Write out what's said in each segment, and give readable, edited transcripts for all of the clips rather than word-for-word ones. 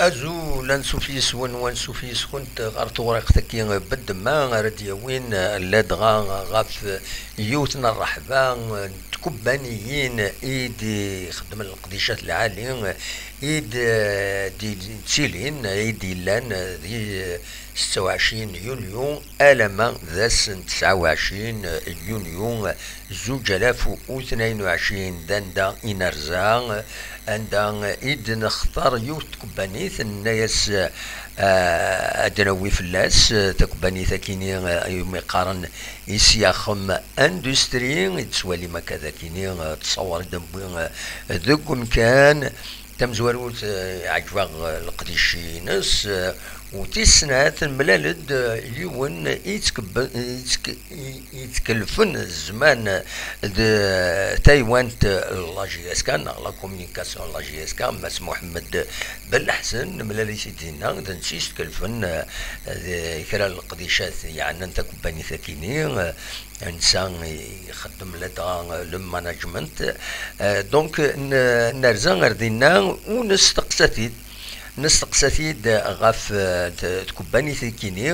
أزو لنسوفيس ونسوفيس كنت غرت ورقتك بد ما ردي وين لدغا غاف يوتنا الرحبة تكبانيين إيدي خدم القديشات العالية إيد دي تسيلين إيدي لان دي 26 يونيو ألما ذاس 29 يونيو 2022 داندا إنرزا عندنا إيد نختار يوت تكبانيث الناس أدنوي فلاس تكبانيث كيني يوم يقارن يسياخم اندستري تسوالي ما كذا كيني تصور دمبي ذوك كان تمزوروت عجبا القديشي ناس وتسنات الملالد يون يتكلفن الزمان تايوان لاجياسكا لا كومونيكاسيون لاجياسكا ماس محمد بالحسن ملالي سيدينا نسيس تكلفن كرا القديشات يعني انت كومباني ثكيني انسان يخدم لدغا المانجمنت دونك نرزا غردينا ونستقساتيد نستقساتيد غاف تكباني ثكيني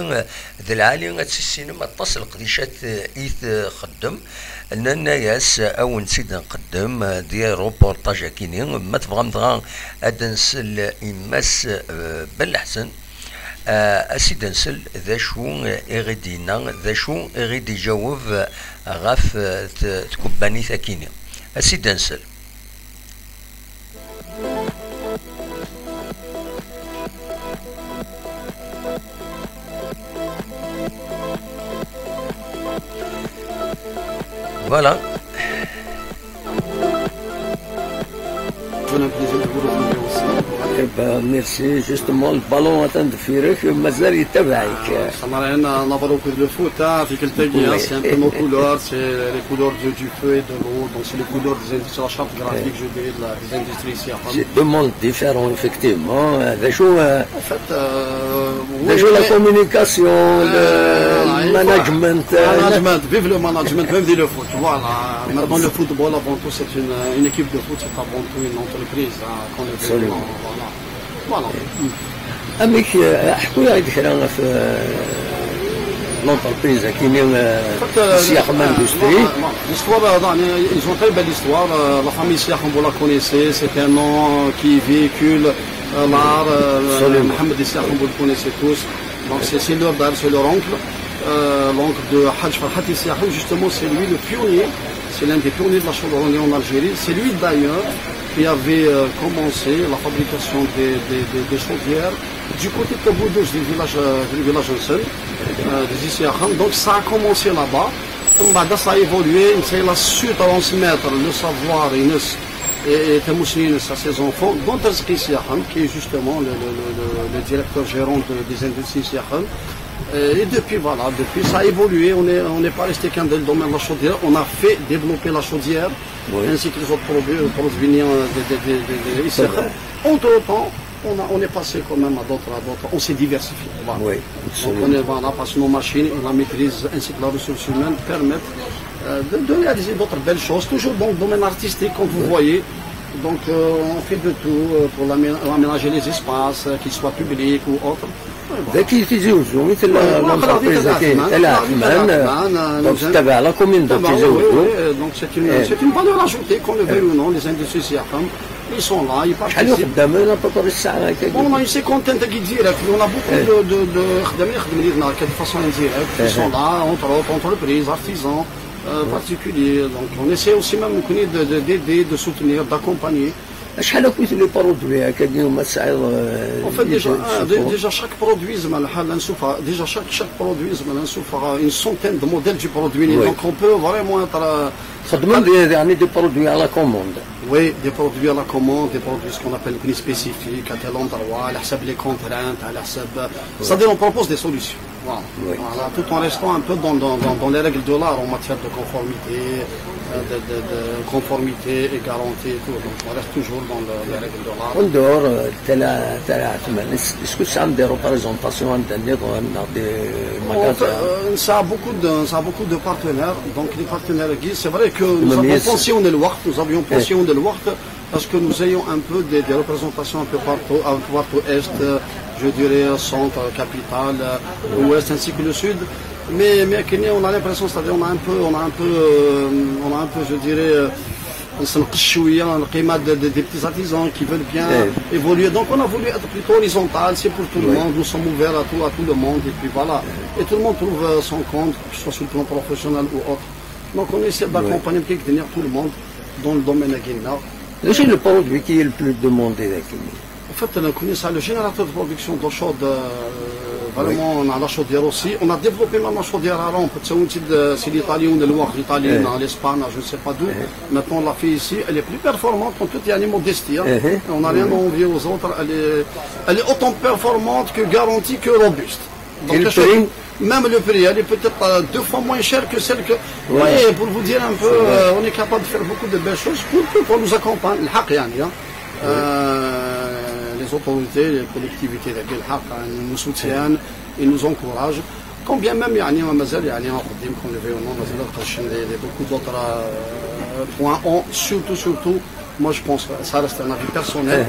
ذا العالي السينما اتصل قديشات ايث خدم ان الناس او نسيد نقدم دي روبورتاج كيني ما تبغى مثلا ادنسل اماس بالحسن اسيد نسل ذا شو اغيدينا ذا شو اغيدي جاوب غاف تكباني ثكيني اسيد نسل. Voilà. ميرسي جوستومون البالون تندفيرك مازال يتبعك. خمرنا نظروا في الفوت في كلتاكيا سي ان بو نو كولور سي لي كولور دو فو اي دو لو دونك سي لي كولور دي زاندستري لا شارت غرافيك جو دي دي زاندستري سياحه. سي دو موند ديفيرون افكتيفمون هذا شو شو لا كومونيكاسيون المانجمنت فيف لو مانجمنت ميم دي لو فوت فوالا maintenant le football avant tout c'est une équipe de foot c'est avant tout une entreprise qu'on est voilà. أميك احكوا لي عندك كلام في l'entreprise كاينين سياخ اندستري. L'histoire, ils ont très belle histoire. La famille Siakh, vous la connaissez, c'est un nom qui véhicule l'art. Mohamed Siakh, vous le connaissez tous. Donc c'est leur dad, c'est leur oncle. L'oncle de Hajj Farhati Siakh, justement, c'est lui le pionnier. C'est l'un des pionniers de la chaudronnerie en Algérie. C'est lui d'ailleurs qui avait commencé la fabrication des chaudières du côté de Taboudouche, du village Ansel, des Issiakham. Donc ça a commencé là-bas. Ça a évolué, il a su transmettre le savoir et à ses enfants, dont Rizki Siakham, qui est justement le directeur gérant des industries Siakham. Et depuis, voilà, ça a évolué, on n'est pas resté qu'un dans le domaine de la chaudière, on a fait développer la chaudière, oui, ainsi que les autres produits venant de Siakham. Entre-temps, on est passé quand même à d'autres, on s'est diversifié. Voilà. Oui, donc on est voilà, parce que nos machines et la maîtrise ainsi que la ressource humaine permettent de réaliser d'autres belles choses, toujours dans le domaine artistique, comme vous voyez. Donc on fait de tout pour aménager les espaces, qu'ils soient publics ou autres. ذكي تزوجوا مثل l'entreprise donc تبع la commune de تزوجوا. Donc c'est une valeur ajoutée, qu'on le veuille ou non, les industries Siakham ils sont là, ils شحال participent. خدامين ابوبر الساعه On a une cinquantaine de guides directs, on a beaucoup de de façon indirecte, qui sont là, entre autres entreprises, artisans, particuliers. Donc on essaie aussi même d'aider, de soutenir, d'accompagner. شحال كنت لي برودوي هكا اليوم السعيد En fait, déjà chaque produit, chaque produit, une centaine de modèles du produit. Oui. Donc on peut vraiment être. خدموا يعني دي برودوي على كوموند Oui, des produits à la commande, des produits ce qu'on appelle spécifiques, à tel endroit, à la les contraintes, à la c'est-à-dire on propose des solutions. Voilà. Oui. Voilà, tout en restant un peu dans les règles de l'art en matière de conformité, de conformité et garantie et tout. Donc on reste toujours dans les règles de l'art. وندور تاع ثمان اسكو سام دي ريبريزونطاسيون عند النظام دي ماغازان Ça a beaucoup de partenaires. Donc les partenaires guides, c'est vrai que nous avons pensionné le WACT, nous avions pensionné le WACT parce que nous ayons un peu des représentations un peu partout est, je dirais centre, capitale, ouest ainsi que le sud. Mais on a l'impression, c'est-à-dire on a un peu, je dirais, des petits artisans qui veulent bien évoluer. Donc on a voulu être plutôt horizontal, c'est pour tout le monde, nous sommes ouverts à tout le monde et puis voilà. Et tout le monde trouve son compte, que ce soit sur le plan professionnel ou autre. Donc on essaie d'accompagner tout le monde dans le domaine agriculteur. ايش البرودوي كي البلو دوموندي ذاك En fait, on connaît ça, le générateur de production d'eau chaude, vraiment, on a la chaudière aussi. On a développé même la chaudière à rampe. C'est l'Italie ou le Loire, l'Italie, l'Espagne, je ne sais pas d'où. Maintenant, on l'a fait ici. Elle est plus performante en tout et animaux modestie. On n'a rien à envier aux autres. Elle est autant performante que garantie que robuste. Donc, et le prix même le prix, elle est peut-être 2 fois moins chère que celle que. Oui, pour vous dire un peu, on est capable de faire beaucoup de belles choses pour qu'on nous accompagne. Les autorités, les collectivités nous soutiennent, ils nous encouragent. Quand bien même, qu'on le veuille ou non, beaucoup d'autres points. Surtout, moi je pense que ça reste un avis personnel.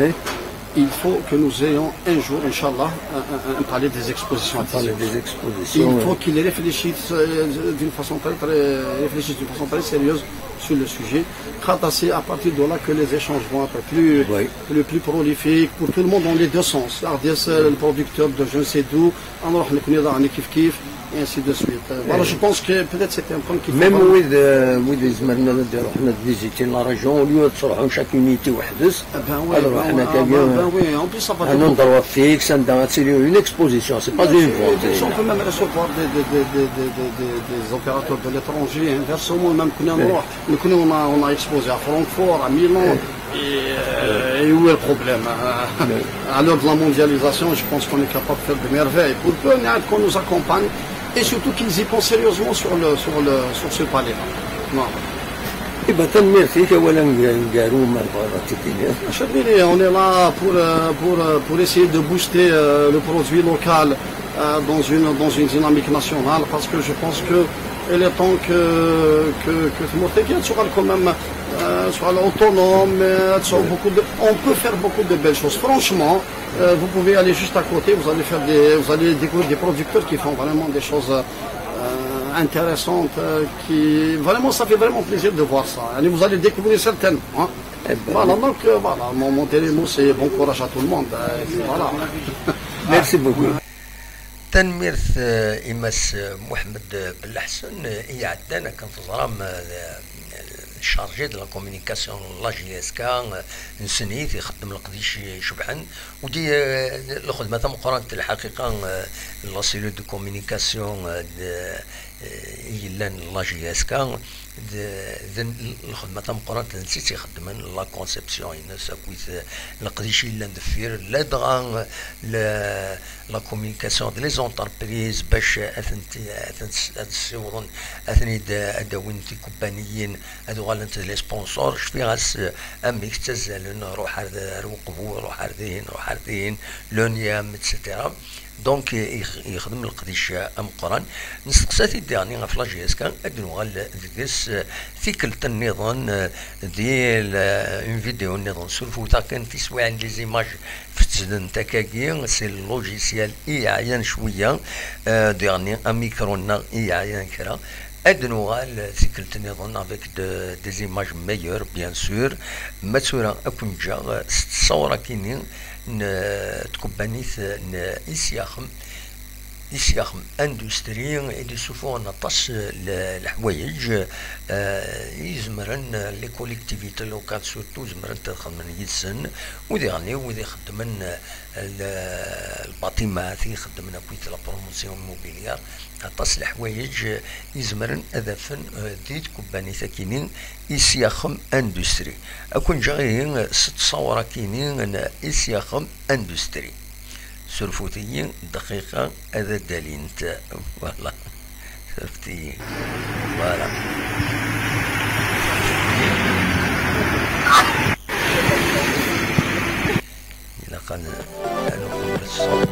Il faut que nous ayons un jour, Inch'Allah, un palais des expositions. Il faut qu'ils réfléchissent d'une façon très sérieuse sur le sujet. C'est à partir de là que les échanges vont être plus prolifiques pour tout le monde dans les deux sens. Le producteur de je ne sais d'où, et ainsi de suite. Voilà, je pense que peut-être c'était un point qui même وإذا زمرنا نديرو حنا فيزيتي لا ريجون وليو تصرحوا شاك يونيتي وحدس alors حنا كاين un endroit fixe c'est une exposition c'est pas une vente. On peut même recevoir des opérateurs de l'étranger, inversement même on a exposé à Francfort, à Milan. Et où est le problème? À l'heure de la mondialisation, je pense qu'on est capable de faire de merveilles pour qu'on nous accompagne et surtout qu'ils y pensent sérieusement sur ce palais-là. On est là pour essayer de booster le produit local dans une dynamique nationale parce que je pense que il est temps que Morteguian soit quand même soit autonome, on peut faire beaucoup de belles choses. Franchement, vous pouvez aller juste à côté, vous allez découvrir des producteurs qui font vraiment des choses intéressantes, vraiment ça fait vraiment plaisir de voir ça. Et vous allez découvrir certainement. Voilà, donc voilà, mon télémot c'est bon courage à tout le monde. Voilà. Merci beaucoup. تنميرث إماس محمد بالحسن هي عندنا كان في ظرام شارجي دو لا كومونيكاسيون لا جي اس كا نسنيت يخدم القديش شبحن ودي الخدمه تاع مقارنه الحقيقه لا سيلو دو كومونيكاسيون هي لان لا جي اس كا الخدمه تاع مقارنه نسيت يخدم لا كونسيبسيون الناس كويت القديش لان دفير لا دغان لا كومونيكاسيون دي لي زونتربريز باش اثنتسيورون اثني اداوين تي كومبانيين هادو غالنت لي سبونسور شفي غاس اميك تزالن روح روقبو روح هردين لونيام اتسيتيرا دونك يخدم القديش امقران نسقساتي ديرني في لاجي اس كان ادنو غال ديس ثيكل النظام ديال اون فيديو النظام سولفوتا كان في سواء عند لي زيماج فتزدن تاكاكي سي اللوجيسيال اي عيان شويه ديرني اميكرونا اي عيان كرا ادنوغال سيكلت نظن افيك دي ايماج ميور بيان سور ماتورا اكون جا صورة كيني تكبانيث إسياخم اندستري اللي سوفو نطاس الحوايج يزمرن لي كوليكتيفيتي لوكال سورتو زمرن تخدمن يدسن وذي غنيو وذي خدمن الباطيمات يخدمن كويت لا بروموسيون موبيليار نطاس الحوايج يزمرن اذافن ديت كوباني ثاكينين إسياخم اندستري اكون جايين ست صورة كينين إسياخم اندستري سرفوتيين دقيقة هذا دليل والله سرفتيين فوالا إلا قال نقول الصوت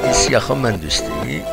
إسياخم اندستري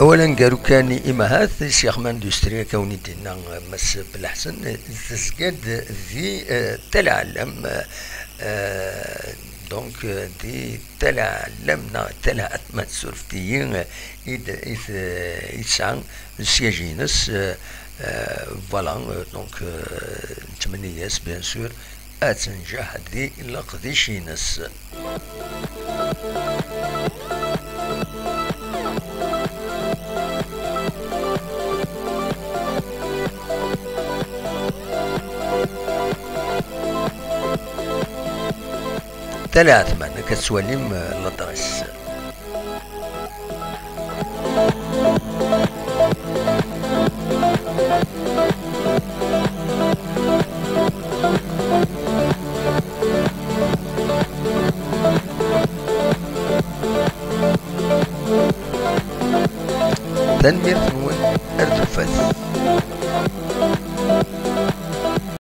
اولا قالوا كان امهات الشيخ اندستري كوني دينا مس بالاحسن تسقاد ذي تلعلم دونك دي تلعلمنا تلعت ما سورفتيين يسعى السياجينس فوالا دونك نتمنياس بيان سور اتنجح ذي لقديشينس ثلاث معنا كتسوليم الادريس تنمية نون ارتفاث